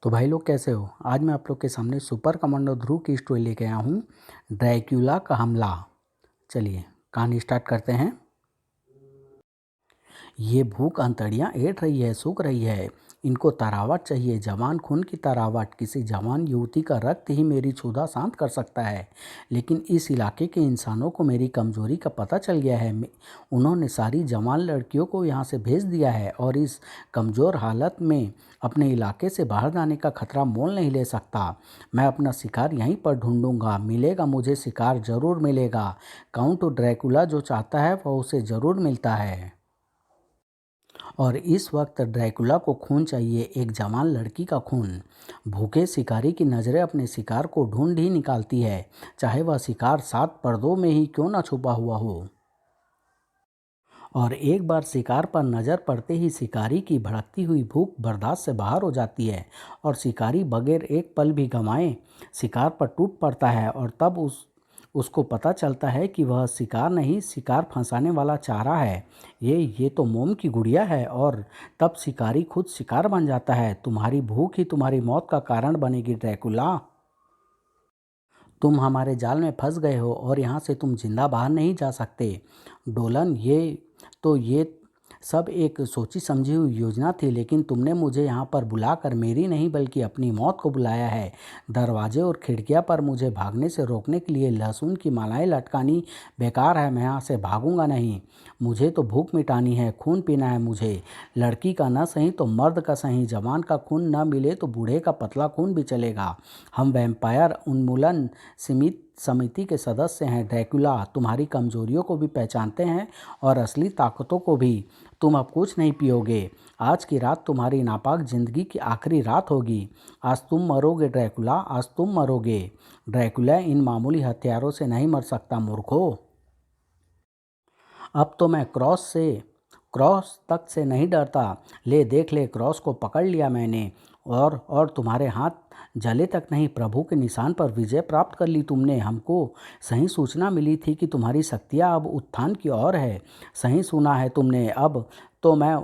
तो भाई लोग कैसे हो। आज मैं आप लोग के सामने सुपर कमांडो ध्रुव की स्टोरी लेके आया हूँ, ड्रैक्युला का हमला। चलिए कहानी स्टार्ट करते हैं। ये भूख अंतड़ियाँ ऐंठ रही है, सूख रही है। इनको तरावट चाहिए, जवान खून की तरावट। किसी जवान युवती का रक्त ही मेरी क्षुधा शांत कर सकता है। लेकिन इस इलाके के इंसानों को मेरी कमजोरी का पता चल गया है। उन्होंने सारी जवान लड़कियों को यहाँ से भेज दिया है और इस कमज़ोर हालत में अपने इलाके से बाहर जाने का खतरा मोल नहीं ले सकता। मैं अपना शिकार यहीं पर ढूंढूंगा, मिलेगा मुझे शिकार ज़रूर मिलेगा। काउंट ड्रैकुला जो चाहता है वह उसे ज़रूर मिलता है। और इस वक्त ड्रैकुला को खून चाहिए, एक जवान लड़की का खून। भूखे शिकारी की नज़रें अपने शिकार को ढूंढ ही निकालती है, चाहे वह शिकार 7 पर्दों में ही क्यों ना छुपा हुआ हो। और एक बार शिकार पर नज़र पड़ते ही शिकारी की भड़कती हुई भूख बर्दाश्त से बाहर हो जाती है और शिकारी बगैर एक पल भी गंवाए शिकार पर टूट पड़ता है। और तब उसको पता चलता है कि वह शिकार नहीं, शिकार फंसाने वाला चारा है। ये तो मोम की गुड़िया है। और तब शिकारी खुद शिकार बन जाता है। तुम्हारी भूख ही तुम्हारी मौत का कारण बनेगी ड्रैकुला। तुम हमारे जाल में फंस गए हो और यहाँ से तुम जिंदा बाहर नहीं जा सकते। डोलन, ये सब एक सोची समझी हुई योजना थी, लेकिन तुमने मुझे यहाँ पर बुलाकर मेरी नहीं बल्कि अपनी मौत को बुलाया है। दरवाजे और खिड़कियाँ पर मुझे भागने से रोकने के लिए लहसुन की मालाएं लटकानी बेकार है। मैं यहाँ से भागूंगा नहीं। मुझे तो भूख मिटानी है, खून पीना है मुझे। लड़की का न सही तो मर्द का सही, जवान का खून न मिले तो बूढ़े का पतला खून भी चलेगा। हम वैम्पायर उन्मूलन समिति के सदस्य हैं। ड्रैकुला तुम्हारी कमजोरियों को भी पहचानते हैं और असली ताकतों को भी। तुम अब कुछ नहीं पियोगे। आज की रात तुम्हारी नापाक जिंदगी की आखिरी रात होगी। आज तुम मरोगे ड्रैकुला, आज तुम मरोगे। ड्रैकुला इन मामूली हथियारों से नहीं मर सकता मूर्खों। अब तो मैं क्रॉस तक से नहीं डरता। ले देख ले, क्रॉस को पकड़ लिया मैंने। और तुम्हारे हाथ जले तक नहीं, प्रभु के निशान पर विजय प्राप्त कर ली तुमने। हमको सही सूचना मिली थी कि तुम्हारी शक्तियाँ अब उत्थान की ओर है। सही सुना है तुमने। अब तो मैं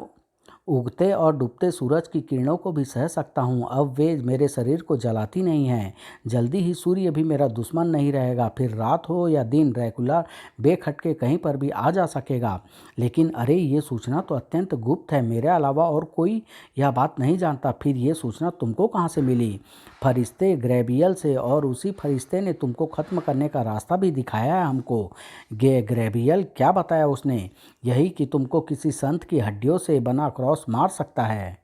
उगते और डूबते सूरज की किरणों को भी सह सकता हूँ। अब वे मेरे शरीर को जलाती नहीं हैं। जल्दी ही सूर्य भी मेरा दुश्मन नहीं रहेगा। फिर रात हो या दिन, ड्रैकुला बेखटके कहीं पर भी आ जा सकेगा। लेकिन अरे, ये सूचना तो अत्यंत गुप्त है। मेरे अलावा और कोई यह बात नहीं जानता। फिर ये सूचना तुमको कहाँ से मिली? फरिश्ते ग्रेबियल से, और उसी फरिश्ते ने तुमको ख़त्म करने का रास्ता भी दिखाया है हमको। ग्रेबियल क्या बताया उसने? यही कि तुमको किसी संत की हड्डियों से बना क्रॉस मार सकता है।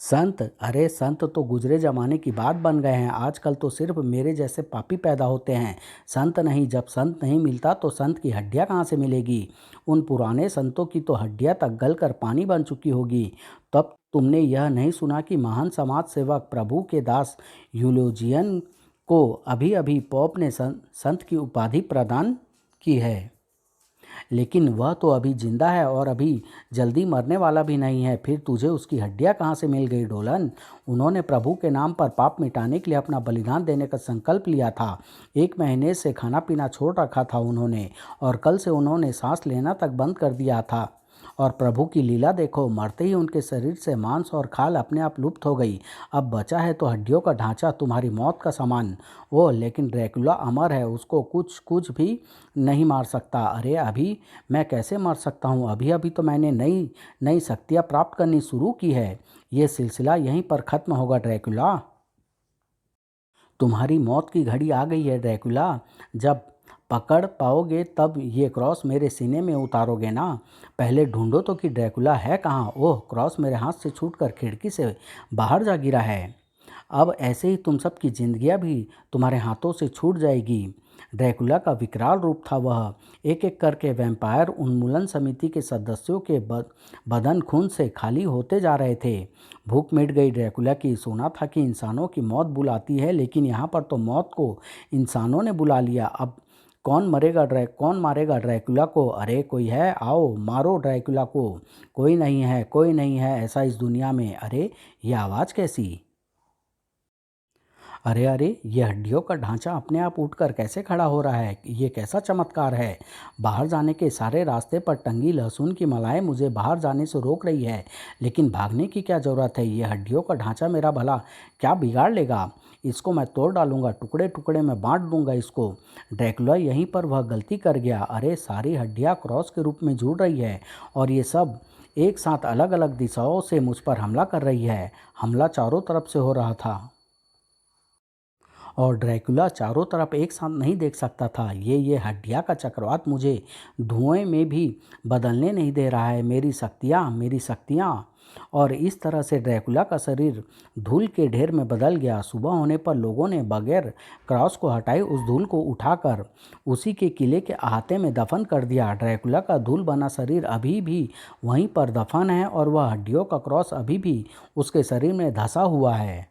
संत? अरे संत तो गुजरे जमाने की बात बन गए हैं। आजकल तो सिर्फ मेरे जैसे पापी पैदा होते हैं, संत नहीं। जब संत नहीं मिलता तो संत की हड्डियां कहाँ से मिलेगी? उन पुराने संतों की तो हड्डियां तक गलकर पानी बन चुकी होगी। तब तुमने यह नहीं सुना कि महान समाज सेवक प्रभु के दास यूलोजियन को अभी अभी पोप ने संत की उपाधि प्रदान की है? लेकिन वह तो अभी जिंदा है और अभी जल्दी मरने वाला भी नहीं है। फिर तुझे उसकी हड्डियां कहाँ से मिल गई डोलन? उन्होंने प्रभु के नाम पर पाप मिटाने के लिए अपना बलिदान देने का संकल्प लिया था। 1 महीने से खाना पीना छोड़ रखा था उन्होंने, और कल से उन्होंने सांस लेना तक बंद कर दिया था। और प्रभु की लीला देखो, मरते ही उनके शरीर से मांस और खाल अपने आप लुप्त हो गई। अब बचा है तो हड्डियों का ढांचा, तुम्हारी मौत का सामान। ओह, लेकिन ड्रैकुला अमर है, उसको कुछ कुछ भी नहीं मार सकता। अरे अभी मैं कैसे मर सकता हूँ? अभी अभी तो मैंने नई नई शक्तियाँ प्राप्त करनी शुरू की है। ये सिलसिला यहीं पर ख़त्म होगा ड्रैकुला। तुम्हारी मौत की घड़ी आ गई है ड्रैकुला। जब पकड़ पाओगे तब ये क्रॉस मेरे सीने में उतारोगे ना। पहले ढूंढो तो कि ड्रैकुला है कहाँ। ओह, क्रॉस मेरे हाथ से छूटकर खिड़की से बाहर जा गिरा है। अब ऐसे ही तुम सब की जिंदगियां भी तुम्हारे हाथों से छूट जाएगी। ड्रैकुला का विकराल रूप था वह। एक एक करके वैम्पायर उन्मूलन समिति के सदस्यों के बदन खून से खाली होते जा रहे थे। भूख मिट गई ड्रैकुला की। सुना था कि इंसानों की मौत बुलाती है, लेकिन यहाँ पर तो मौत को इंसानों ने बुला लिया। अब कौन मारेगा ड्रैकुला को? अरे कोई है? आओ मारो ड्रैकुला को। कोई नहीं है, कोई नहीं है ऐसा इस दुनिया में। अरे ये आवाज़ कैसी? अरे अरे, ये हड्डियों का ढांचा अपने आप उठकर कैसे खड़ा हो रहा है? ये कैसा चमत्कार है? बाहर जाने के सारे रास्ते पर टंगी लहसुन की मलाई मुझे बाहर जाने से रोक रही है, लेकिन भागने की क्या ज़रूरत है? ये हड्डियों का ढांचा मेरा भला क्या बिगाड़ लेगा? इसको मैं तोड़ डालूंगा, टुकड़े टुकड़े में बांट दूंगा इसको। ड्रैकुला यहीं पर वह गलती कर गया। अरे, सारी हड्डियाँ क्रॉस के रूप में जुड़ रही है और ये सब एक साथ अलग अलग दिशाओं से मुझ पर हमला कर रही है। हमला चारों तरफ से हो रहा था और ड्रैकुला चारों तरफ एक साथ नहीं देख सकता था। ये हड्डियाँ का चक्रवात मुझे धुएं में भी बदलने नहीं दे रहा है। मेरी शक्तियाँ। और इस तरह से ड्रैकुला का शरीर धूल के ढेर में बदल गया। सुबह होने पर लोगों ने बगैर क्रॉस को हटाए उस धूल को उठाकर उसी के किले के अहाते में दफन कर दिया। ड्रैकुला का धूल बना शरीर अभी भी वहीं पर दफन है और वह हड्डियों का क्रॉस अभी भी उसके शरीर में धंसा हुआ है।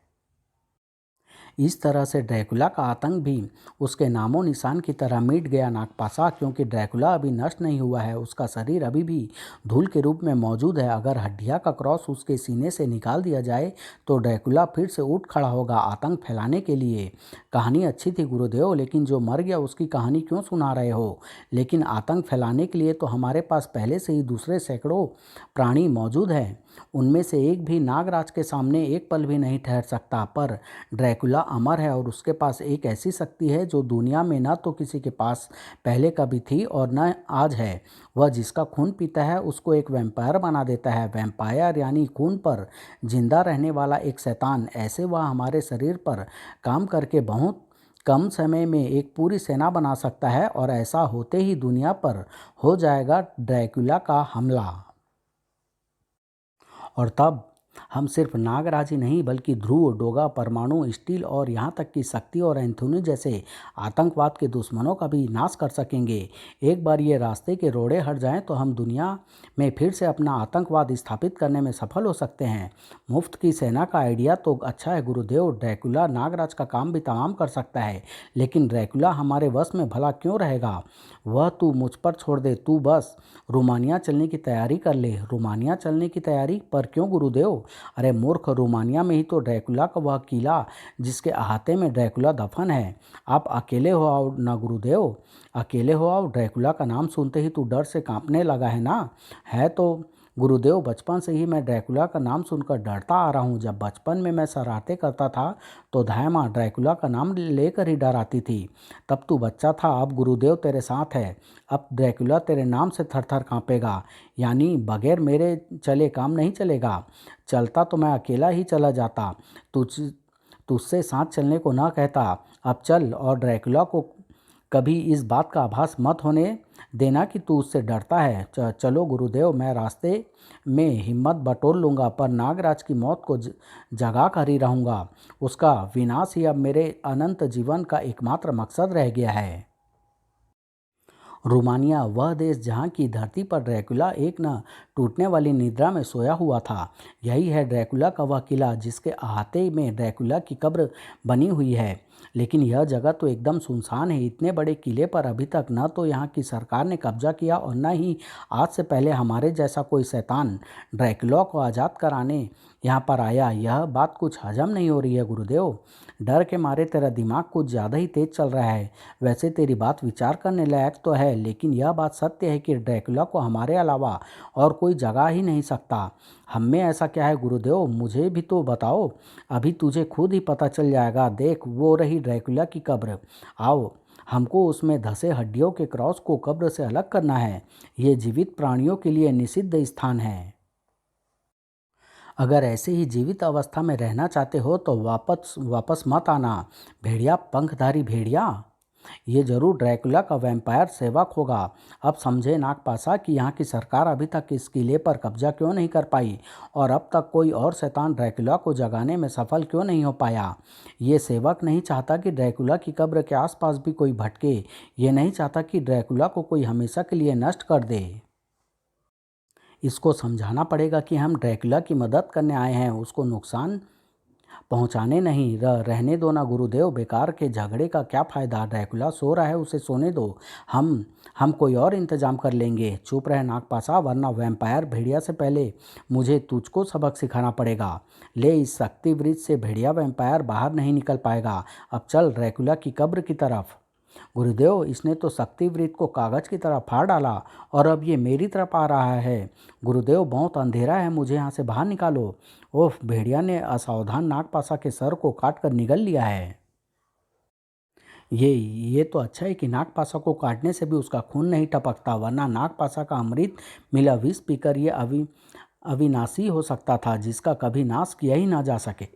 इस तरह से ड्रैकुला का आतंक भी उसके नामो निशान की तरह मिट गया नागपासा, क्योंकि ड्रैकुला अभी नष्ट नहीं हुआ है। उसका शरीर अभी भी धूल के रूप में मौजूद है। अगर हड्डियाँ का क्रॉस उसके सीने से निकाल दिया जाए तो ड्रैकुला फिर से उठ खड़ा होगा आतंक फैलाने के लिए। कहानी अच्छी थी गुरुदेव, लेकिन जो मर गया उसकी कहानी क्यों सुना रहे हो? लेकिन आतंक फैलाने के लिए तो हमारे पास पहले से ही दूसरे सैकड़ों प्राणी मौजूद हैं। उनमें से एक भी नागराज के सामने एक पल भी नहीं ठहर सकता। पर ड्रैकुला अमर है और उसके पास एक ऐसी शक्ति है जो दुनिया में न तो किसी के पास पहले कभी थी और न आज है। वह जिसका खून पीता है उसको एक वैम्पायर बना देता है। वैम्पायर यानी खून पर जिंदा रहने वाला एक शैतान। ऐसे वह हमारे शरीर पर काम करके बहुत कम समय में एक पूरी सेना बना सकता है और ऐसा होते ही दुनिया पर हो जाएगा ड्रैकुला का हमला। और तब हम सिर्फ नागराज ही नहीं बल्कि ध्रुव, डोगा, परमाणु, स्टील और यहाँ तक कि शक्ति और एंथोनी जैसे आतंकवाद के दुश्मनों का भी नाश कर सकेंगे। एक बार ये रास्ते के रोड़े हट जाएं तो हम दुनिया में फिर से अपना आतंकवाद स्थापित करने में सफल हो सकते हैं। मुफ्त की सेना का आइडिया तो अच्छा है गुरुदेव। ड्रैकुला नागराज का काम भी तमाम कर सकता है, लेकिन ड्रैकुला हमारे वश में भला क्यों रहेगा? वह तू मुझ पर छोड़ दे। तू बस रोमानिया चलने की तैयारी कर ले। रोमानिया चलने की तैयारी? पर क्यों गुरुदेव? अरे मूर्ख, रोमानिया में ही तो ड्रैकुला का वह किला जिसके अहाते में ड्रैकुला दफन है। आप अकेले हो आओ ना गुरुदेव, अकेले हो आओ। ड्रैकुला का नाम सुनते ही तू डर से कांपने लगा है ना? है तो गुरुदेव, बचपन से ही मैं ड्रैकुला का नाम सुनकर डरता आ रहा हूँ। जब बचपन में मैं शरारतें करता था तो धाय माँ ड्रैकुला का नाम लेकर ही डर आती थी। तब तू बच्चा था, अब गुरुदेव तेरे साथ है। अब ड्रैकुला तेरे नाम से थर थर काँपेगा। यानी बगैर मेरे चले काम नहीं चलेगा। चलता तो मैं अकेला ही चला जाता, तुझ तुझसे साथ चलने को ना कहता। अब चल और ड्रैकुला को कभी इस बात का आभास मत होने देना कि तू उससे डरता है। चलो गुरुदेव, मैं रास्ते में हिम्मत बटोर लूँगा, पर नागराज की मौत को जगा कर ही रहूँगा। उसका विनाश ही अब मेरे अनंत जीवन का एकमात्र मकसद रह गया है। रोमानिया, वह देश जहाँ की धरती पर ड्रैकुला एक न टूटने वाली निद्रा में सोया हुआ था। यही है ड्रैकुला का वह किला जिसके अहाते में ड्रैकुला की कब्र बनी हुई है। लेकिन यह जगह तो एकदम सुनसान है। इतने बड़े किले पर अभी तक न तो यहाँ की सरकार ने कब्जा किया और न ही आज से पहले हमारे जैसा कोई शैतान ड्रैकुला को आज़ाद कराने यहाँ पर आया। यह बात कुछ हजम नहीं हो रही है गुरुदेव। डर के मारे तेरा दिमाग कुछ ज़्यादा ही तेज चल रहा है। वैसे तेरी बात विचार करने लायक तो है, लेकिन यह बात सत्य है कि ड्रैकुला को हमारे अलावा और कोई जगा ही नहीं सकता। हम में ऐसा क्या है गुरुदेव? मुझे भी तो बताओ। अभी तुझे खुद ही पता चल जाएगा। देख, वो रही ड्रैकुला की कब्र। आओ, हमको उसमें धंसे हड्डियों के क्रॉस को कब्र से अलग करना है। ये जीवित प्राणियों के लिए निषिद्ध स्थान है। अगर ऐसे ही जीवित अवस्था में रहना चाहते हो तो वापस वापस मत आना। भेड़िया, पंखधारी भेड़िया, ये जरूर ड्रैकुला का वैम्पायर सेवक होगा। अब समझे नागपासा कि यहाँ की सरकार अभी तक इस किले पर कब्जा क्यों नहीं कर पाई और अब तक कोई और शैतान ड्रैकुला को जगाने में सफल क्यों नहीं हो पाया। ये सेवक नहीं चाहता कि ड्रैकुला की कब्र के आसपास भी कोई भटके। ये नहीं चाहता कि ड्रैकुला को कोई हमेशा के लिए नष्ट कर दे। इसको समझाना पड़ेगा कि हम ड्रैकुला की मदद करने आए हैं, उसको नुकसान पहुंचाने नहीं, रहने दो ना गुरुदेव, बेकार के झगड़े का क्या फ़ायदा। ड्रैकुला सो रहा है, उसे सोने दो। हम कोई और इंतजाम कर लेंगे। चुप रह नागपासा, वरना वैम्पायर भेड़िया से पहले मुझे तुझको सबक सिखाना पड़ेगा। ले, इस शक्ति वृत्त से भेड़िया वैम्पायर बाहर नहीं निकल पाएगा। अब चल ड्रैकुला की कब्र की तरफ। गुरुदेव, इसने तो शक्ति वृत्त को कागज की तरह फाड़ डाला और अब ये मेरी तरफ आ रहा है। गुरुदेव, बहुत अंधेरा है, मुझे यहाँ से बाहर निकालो। ओह, भेड़िया ने असावधान नागपासा के सर को काट कर निगल लिया है। ये तो अच्छा है कि नागपासा को काटने से भी उसका खून नहीं टपकता, वरना नागपासा का अमृत मिला विष पीकर ये अविनाशी हो सकता था, जिसका कभी नाश किया ही ना जा सके।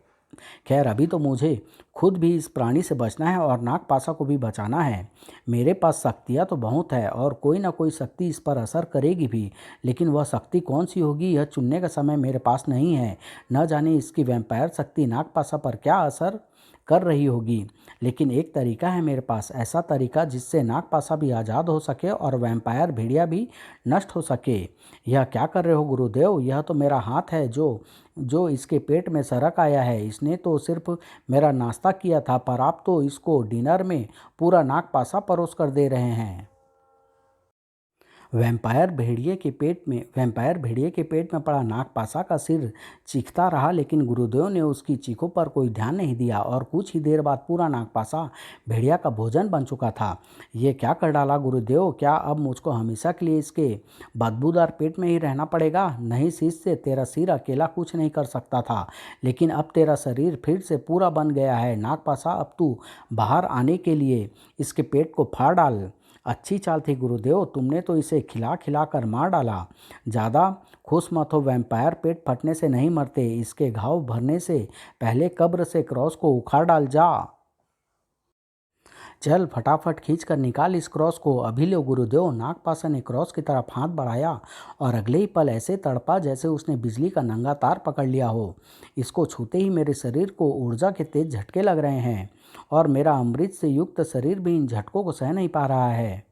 खैर, अभी तो मुझे खुद भी इस प्राणी से बचना है और नागपासा को भी बचाना है। मेरे पास शक्तियाँ तो बहुत है और कोई ना कोई शक्ति इस पर असर करेगी भी, लेकिन वह शक्ति कौन सी होगी यह चुनने का समय मेरे पास नहीं है। न जाने इसकी वैम्पायर शक्ति नागपासा पर क्या असर कर रही होगी, लेकिन एक तरीका है मेरे पास, ऐसा तरीका जिससे नागपासा भी आज़ाद हो सके और वैम्पायर भेड़िया भी नष्ट हो सके। यह क्या कर रहे हो गुरुदेव? यह तो मेरा हाथ है जो जो इसके पेट में सरक आया है। इसने तो सिर्फ मेरा नाश्ता किया था, पर आप तो इसको डिनर में पूरा नागपासा परोस कर दे रहे हैं। वैम्पायर भेड़िए के पेट में पड़ा नागपासा का सिर चीखता रहा, लेकिन गुरुदेव ने उसकी चीखों पर कोई ध्यान नहीं दिया और कुछ ही देर बाद पूरा नागपासा भेड़िया का भोजन बन चुका था। ये क्या कर डाला गुरुदेव? क्या अब मुझको हमेशा के लिए इसके बदबूदार पेट में ही रहना पड़ेगा? नहीं शिष्य, तेरा सिर अकेला कुछ नहीं कर सकता था, लेकिन अब तेरा शरीर फिर से पूरा बन गया है। नागपासा, अब तू बाहर आने के लिए इसके पेट को फाड़ डाल। अच्छी चाल थी गुरुदेव, तुमने तो इसे खिला खिला कर मार डाला। ज़्यादा खुश मत हो, वैम्पायर पेट फटने से नहीं मरते, इसके घाव भरने से पहले कब्र से क्रॉस को उखाड़ डाल जा। चल फटाफट खींच कर निकाल इस क्रॉस को। अभी लो गुरुदेव। नागपासा ने क्रॉस की तरफ हाथ बढ़ाया और अगले ही पल ऐसे तड़पा जैसे उसने बिजली का नंगा तार पकड़ लिया हो। इसको छूते ही मेरे शरीर को ऊर्जा के तेज झटके लग रहे हैं और मेरा अमृत से युक्त शरीर भी इन झटकों को सह नहीं पा रहा है।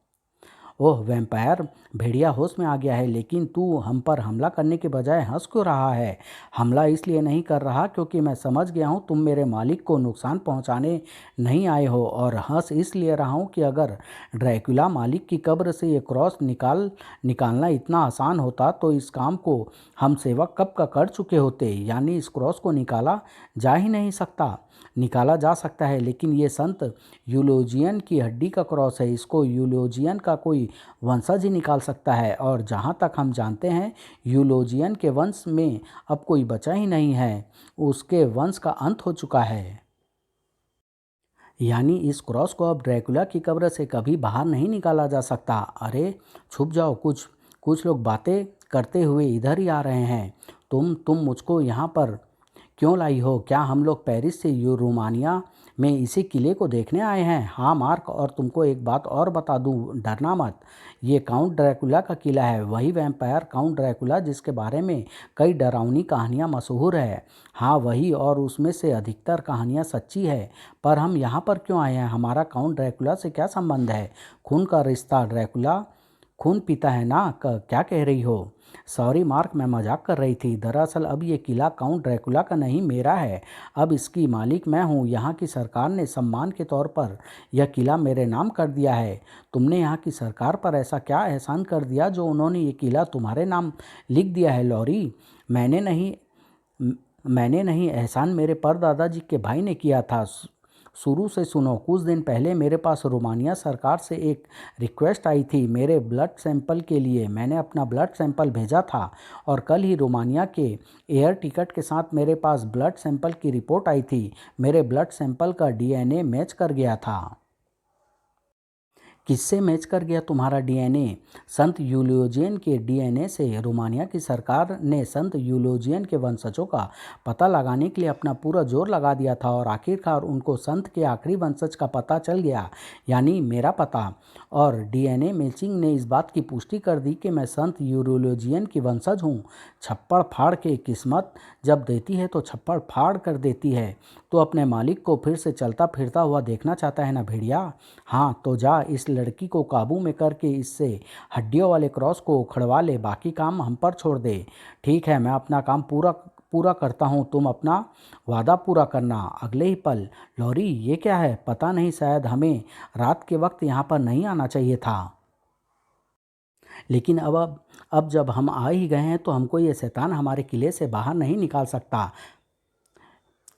ओह वैम्पायर भेड़िया होश में आ गया है, लेकिन तू हम पर हमला करने के बजाय हंस क्यों रहा है? हमला इसलिए नहीं कर रहा क्योंकि मैं समझ गया हूँ तुम मेरे मालिक को नुकसान पहुँचाने नहीं आए हो, और हंस इसलिए रहा हूँ कि अगर ड्रैकुला मालिक की कब्र से ये क्रॉस निकालना इतना आसान होता तो इस काम को हम सेवक कब का कर चुके होते। यानी इस क्रॉस को निकाला जा ही नहीं सकता। निकाला जा सकता है, लेकिन ये संत यूलोजियन की हड्डी का क्रॉस है, इसको यूलोजियन का कोई वंशज ही निकाल सकता है, और जहाँ तक हम जानते हैं यूलोजियन के वंश में अब कोई बचा ही नहीं है, उसके वंश का अंत हो चुका है। यानी इस क्रॉस को अब ड्रैकुला की कब्र से कभी बाहर नहीं निकाला जा सकता। अरे छुप जाओ, कुछ कुछ लोग बातें करते हुए इधर ही आ रहे हैं। तुम मुझको यहाँ पर क्यों लाई हो? क्या हम लोग पेरिस से रोमानिया में इसी किले को देखने आए हैं? हाँ मार्क, और तुमको एक बात और बता दूं, डरना मत। ये काउंट ड्रैकुला का किला है, वही वैम्पायर काउंट ड्रैकुला जिसके बारे में कई डरावनी कहानियाँ मशहूर है। हाँ वही, और उसमें से अधिकतर कहानियाँ सच्ची है। पर हम यहाँ पर क्यों आए हैं? हमारा काउंट ड्रैकुला से क्या संबंध है? खून का रिश्ता। ड्रैकुला खून पीता है ना? क्या कह रही हो? सॉरी मार्क, मैं मजाक कर रही थी। दरअसल अब ये किला काउंट ड्रैकुला का नहीं, मेरा है। अब इसकी मालिक मैं हूँ। यहाँ की सरकार ने सम्मान के तौर पर यह किला मेरे नाम कर दिया है। तुमने यहाँ की सरकार पर ऐसा क्या एहसान कर दिया जो उन्होंने ये किला तुम्हारे नाम लिख दिया है लॉरी? मैंने नहीं मैंने नहीं, एहसान मेरे परदादाजी के भाई ने किया था। शुरू से सुनो। कुछ दिन पहले मेरे पास रोमानिया सरकार से एक रिक्वेस्ट आई थी मेरे ब्लड सैंपल के लिए। मैंने अपना ब्लड सैंपल भेजा था और कल ही रोमानिया के एयर टिकट के साथ मेरे पास ब्लड सैंपल की रिपोर्ट आई थी। मेरे ब्लड सैंपल का डीएनए मैच कर गया था। किससे मैच कर गया तुम्हारा डीएनए? संत यूलोजियन के डीएनए से। रोमानिया की सरकार ने संत यूलोजियन के वंशजों का पता लगाने के लिए अपना पूरा जोर लगा दिया था और आखिरकार उनको संत के आखिरी वंशज का पता चल गया, यानी मेरा पता। और डीएनए मैचिंग ने इस बात की पुष्टि कर दी कि मैं संत यूलोजियन की वंशज हूँ। छप्पड़ फाड़ के किस्मत जब देती है तो छप्पड़ फाड़ कर देती है। तो अपने मालिक को फिर से चलता फिरता हुआ देखना चाहता है ना भेड़िया? हाँ तो जा, इस लड़की को काबू में करके इससे हड्डियों वाले क्रॉस को उखड़वा ले, बाकी काम हम पर छोड़ दे। ठीक है, मैं अपना काम पूरा पूरा करता हूँ, तुम अपना वादा पूरा करना। अगले ही पल, लॉरी ये क्या है? पता नहीं, शायद हमें रात के वक्त यहाँ पर नहीं आना चाहिए था। लेकिन अब जब हम आ ही गए हैं तो हमको ये शैतान हमारे किले से बाहर नहीं निकाल सकता।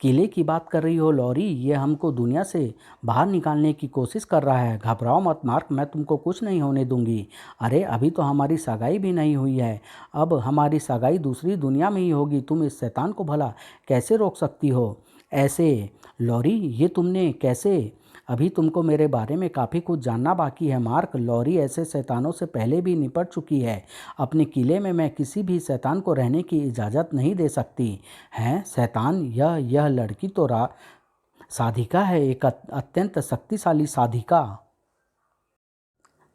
किले की बात कर रही हो लॉरी? ये हमको दुनिया से बाहर निकालने की कोशिश कर रहा है। घबराओ मत मार्क, मैं तुमको कुछ नहीं होने दूंगी। अरे अभी तो हमारी सगाई भी नहीं हुई है, अब हमारी सगाई दूसरी दुनिया में ही होगी। तुम इस शैतान को भला कैसे रोक सकती हो ऐसे? लॉरी ये तुमने कैसे? अभी तुमको मेरे बारे में काफ़ी कुछ जानना बाकी है मार्क। लॉरी ऐसे शैतानों से पहले भी निपट चुकी है। अपने किले में मैं किसी भी शैतान को रहने की इजाज़त नहीं दे सकती। हैं शैतान? यह लड़की तो साधिका है, एक अत्यंत शक्तिशाली साधिका।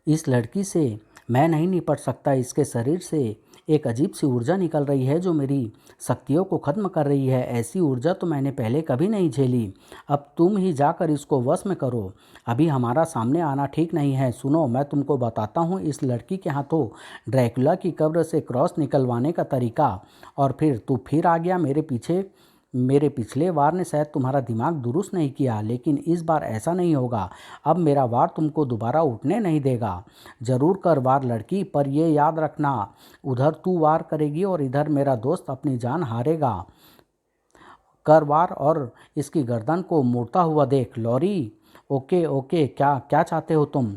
इस लड़की से मैं नहीं निपट सकता। इसके शरीर से एक अजीब सी ऊर्जा निकल रही है जो मेरी शक्तियों को ख़त्म कर रही है। ऐसी ऊर्जा तो मैंने पहले कभी नहीं झेली। अब तुम ही जाकर इसको वश में करो। अभी हमारा सामने आना ठीक नहीं है। सुनो, मैं तुमको बताता हूँ इस लड़की के हाथों ड्रैकुला की कब्र से क्रॉस निकलवाने का तरीका। और फिर तू फिर आ गया मेरे पीछे। मेरे पिछले वार ने शायद तुम्हारा दिमाग दुरुस्त नहीं किया, लेकिन इस बार ऐसा नहीं होगा। अब मेरा वार तुमको दोबारा उठने नहीं देगा। ज़रूर कर वार लड़की, पर ये याद रखना, उधर तू वार करेगी और इधर मेरा दोस्त अपनी जान हारेगा। कर वार और इसकी गर्दन को मोड़ता हुआ देख। लॉरी ओके ओके, क्या क्या चाहते हो तुम?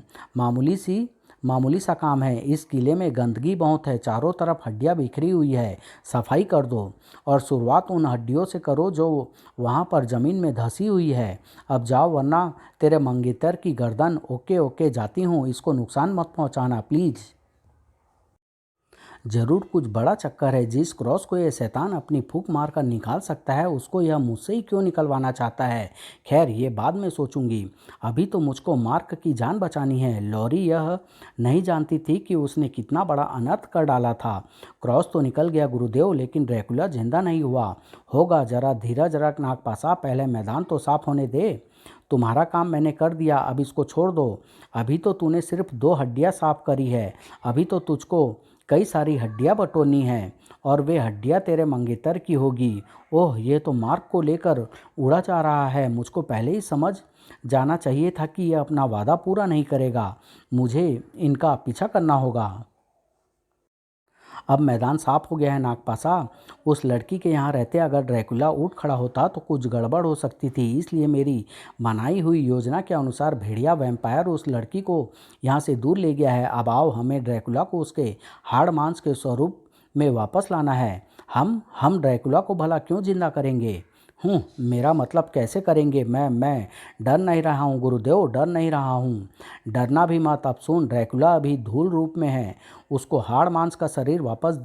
मामूली सा काम है। इस किले में गंदगी बहुत है, चारों तरफ हड्डियाँ बिखरी हुई है। सफाई कर दो और शुरुआत उन हड्डियों से करो जो वहाँ पर ज़मीन में धंसी हुई है। अब जाओ वरना तेरे मंगेतर की गर्दन। ओके ओके, जाती हूँ। इसको नुकसान मत पहुँचाना प्लीज़। ज़रूर कुछ बड़ा चक्कर है। जिस क्रॉस को ये शैतान अपनी फूंक मार कर निकाल सकता है, उसको यह मुझसे ही क्यों निकलवाना चाहता है? खैर, ये बाद में सोचूंगी। अभी तो मुझको मार्क की जान बचानी है। लॉरी यह नहीं जानती थी कि उसने कितना बड़ा अनर्थ कर डाला था। क्रॉस तो निकल गया गुरुदेव, लेकिन ड्रैकुला जिंदा नहीं हुआ। होगा, जरा धीरज रख नागपासा, पहले मैदान तो साफ होने दे। तुम्हारा काम मैंने कर दिया, अब इसको छोड़ दो। अभी तो तूने सिर्फ 2 हड्डियाँ साफ करी है, अभी तो तुझको कई सारी हड्डियाँ बटोरनी हैं, और वे हड्डियाँ तेरे मंगेतर की होगी। ओह, ये तो मार्क को लेकर उड़ा जा रहा है। मुझको पहले ही समझ जाना चाहिए था कि यह अपना वादा पूरा नहीं करेगा। मुझे इनका पीछा करना होगा। अब मैदान साफ हो गया है नागपासा। उस लड़की के यहाँ रहते अगर ड्रैकुला उठ खड़ा होता तो कुछ गड़बड़ हो सकती थी। इसलिए मेरी बनाई हुई योजना के अनुसार भेड़िया वैम्पायर उस लड़की को यहाँ से दूर ले गया है। अब आओ, हमें ड्रैकुला को उसके हाड़ मांस के स्वरूप में वापस लाना है। हम ड्रैकुला को भला क्यों जिंदा करेंगे? मेरा मतलब कैसे करेंगे? मैं डर नहीं रहा हूँ गुरुदेव, डर नहीं रहा हूँ। डरना भी मत। अब सुन, ड्रैकुला अभी धूल रूप में है। उसको हाड़ मांस का शरीर वापस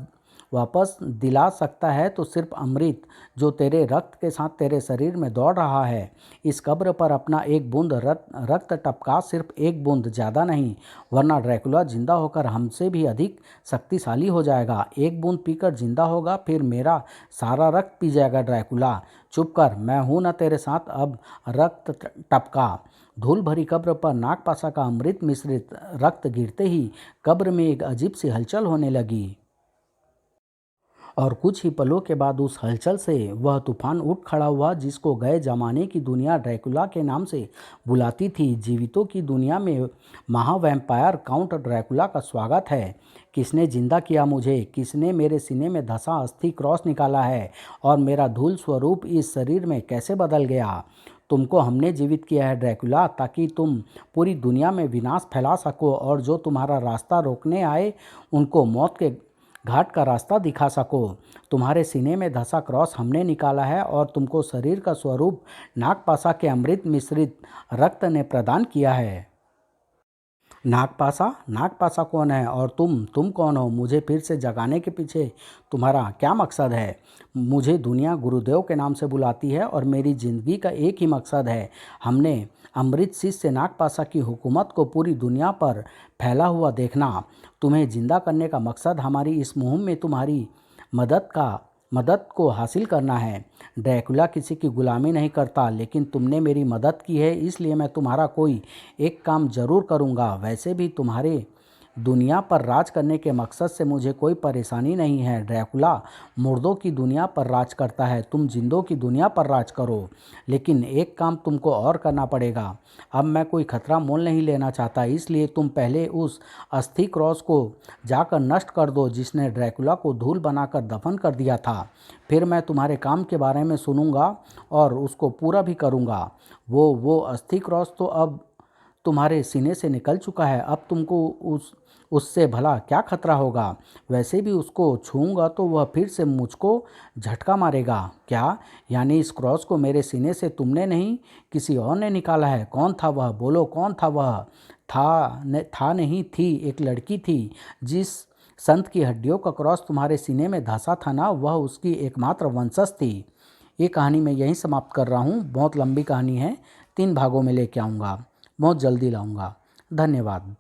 वापस दिला सकता है तो सिर्फ अमृत, जो तेरे रक्त के साथ तेरे शरीर में दौड़ रहा है। इस कब्र पर अपना एक बूंद रक्त टपका, सिर्फ एक बूंद, ज़्यादा नहीं, वरना ड्रैकुला जिंदा होकर हमसे भी अधिक शक्तिशाली हो जाएगा। एक बूंद पीकर जिंदा होगा, फिर मेरा सारा रक्त पी जाएगा ड्रैकुला। चुप कर, मैं हूं ना तेरे साथ। अब रक्त टपका। धूल भरी कब्र पर नागपासा का अमृत मिश्रित रक्त गिरते ही कब्र में एक अजीब सी हलचल होने लगी, और कुछ ही पलों के बाद उस हलचल से वह तूफान उठ खड़ा हुआ जिसको गए जमाने की दुनिया ड्रैकुला के नाम से बुलाती थी। जीवितों की दुनिया में महावैम्पायर काउंट ड्रैकुला का स्वागत है। किसने जिंदा किया मुझे? किसने मेरे सीने में धंसा अस्थि क्रॉस निकाला है? और मेरा धूल स्वरूप इस शरीर में कैसे बदल गया? तुमको हमने जीवित किया है ड्रैकुला, ताकि तुम पूरी दुनिया में विनाश फैला सको और जो तुम्हारा रास्ता रोकने आए उनको मौत के घाट का रास्ता दिखा सको। तुम्हारे सीने में धंसा क्रॉस हमने निकाला है और तुमको शरीर का स्वरूप नागपासा के अमृत मिश्रित रक्त ने प्रदान किया है। नागपासा? नागपासा कौन है? और तुम कौन हो? मुझे फिर से जगाने के पीछे तुम्हारा क्या मकसद है? मुझे दुनिया गुरुदेव के नाम से बुलाती है और मेरी ज़िंदगी का एक ही मकसद है। हमने अमृत शिष्य नागपासा की हुकूमत को पूरी दुनिया पर फैला हुआ देखना। तुम्हें जिंदा करने का मकसद हमारी इस मुहिम में तुम्हारी मदद को हासिल करना है। ड्रैकुला किसी की गुलामी नहीं करता, लेकिन तुमने मेरी मदद की है, इसलिए मैं तुम्हारा कोई एक काम ज़रूर करूँगा। वैसे भी दुनिया पर राज करने के मकसद से मुझे कोई परेशानी नहीं है। ड्रैकुला मुर्दों की दुनिया पर राज करता है, तुम जिंदों की दुनिया पर राज करो। लेकिन एक काम तुमको और करना पड़ेगा। अब मैं कोई खतरा मोल नहीं लेना चाहता, इसलिए तुम पहले उस अस्थि क्रॉस को जाकर नष्ट कर दो जिसने ड्रैकुला को धूल बनाकर दफन कर दिया था। फिर मैं तुम्हारे काम के बारे में सुनूंगा और उसको पूरा भी करूंगा। वो अस्थि क्रॉस तो अब तुम्हारे सीने से निकल चुका है, अब तुमको उससे भला क्या खतरा होगा। वैसे भी उसको छूऊंगा तो वह फिर से मुझको झटका मारेगा। क्या यानी इस क्रॉस को मेरे सीने से तुमने नहीं किसी और ने निकाला है? कौन था वह? बोलो कौन था वह? था नहीं, थी एक लड़की थी। जिस संत की हड्डियों का क्रॉस तुम्हारे सीने में धंसा था ना, वह उसकी एकमात्र वंशज थी। ये कहानी मैं यहीं समाप्त कर रहा हूँ। बहुत लंबी कहानी है, 3 भागों में लेके आऊँगा, बहुत जल्दी लाऊँगा। धन्यवाद।